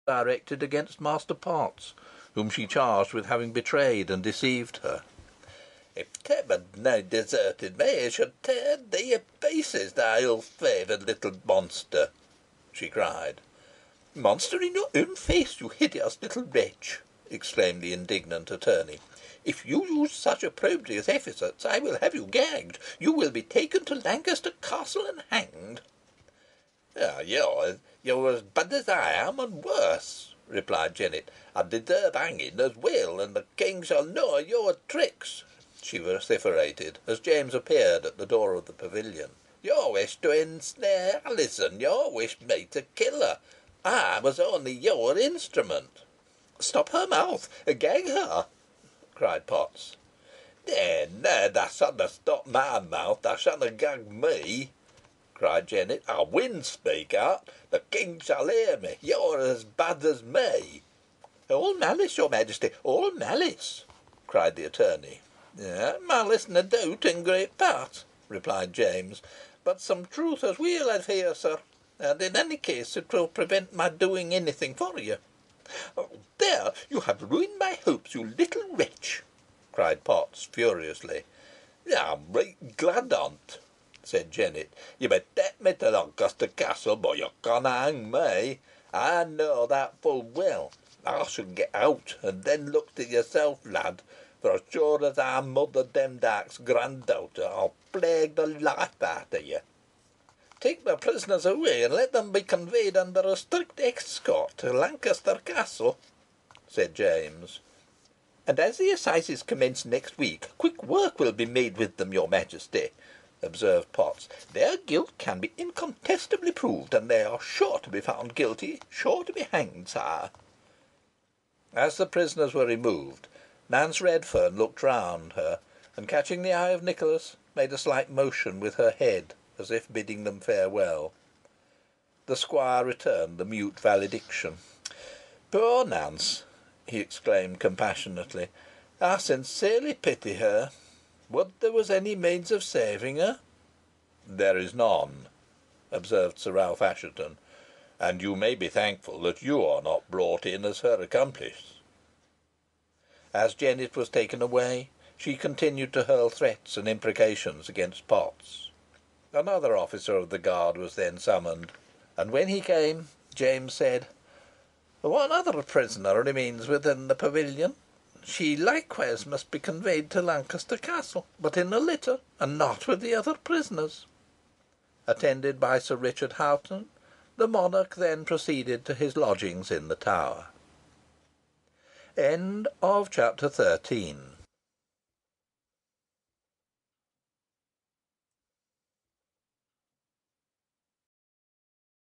directed against Master Potts, whom she charged with having betrayed and deceived her. "If Tib had na deserted me, I should tear thee a pieces, thou ill-favoured little monster," she cried. "Monster in your own face, you hideous little wretch!" exclaimed the indignant attorney. "If you use such opprobrious epithets, I will have you gagged. You will be taken to Lancaster Castle and hanged." "You're as bad as I am, and worse," replied Jennet. "I deserve hanging as well, and the King shall know of your tricks," she vociferated, as James appeared at the door of the pavilion. "You wished to ensnare Alizon. You wished me to kill her. I was only your instrument." "Stop her mouth! Gag her!" cried Potts. Nay, thou shanna stop my mouth. Thou shanna gag me," cried Jennet. "I win speak out. The King shall hear me. You're as bad as me." "All malice, your Majesty, all malice," cried the attorney. "Malice nae doubt in great part," replied James, "but some truth as weel, I fear, sir, and in any case it will prevent my doing anything for you." "There, you have ruined my hopes, you little wretch," cried Potts, furiously. "I'm right glad on't," said Jennet. "You may take me to Lancaster Castle, but you canna hang me. I know that full well. I shall get out, and then look to yourself, lad, for as sure as I'm Mother Demdike's granddaughter, I'll plague the life out of you." "Take the prisoners away, and let them be conveyed under a strict escort to Lancaster Castle," said James. "And as the assizes commence next week, quick work will be made with them, your Majesty," observed Potts. "Their guilt can be incontestably proved, and they are sure to be found guilty, sure to be hanged, sire." As the prisoners were removed, Nance Redferne looked round her, and catching the eye of Nicholas, made a slight motion with her head, as if bidding them farewell. The squire returned the mute valediction. "Poor Nance!" he exclaimed, compassionately. "I sincerely pity her. Would there was any means of saving her?" "There is none," observed Sir Ralph Assheton, "and you may be thankful that you are not brought in as her accomplice." As Jennet was taken away, she continued to hurl threats and imprecations against Potts. Another officer of the guard was then summoned, and when he came, James said, "One other prisoner remains within the pavilion. She likewise must be conveyed to Lancaster Castle, but in a litter, and not with the other prisoners." Attended by Sir Richard Hoghton, the monarch then proceeded to his lodgings in the Tower. CHAPTER XIV.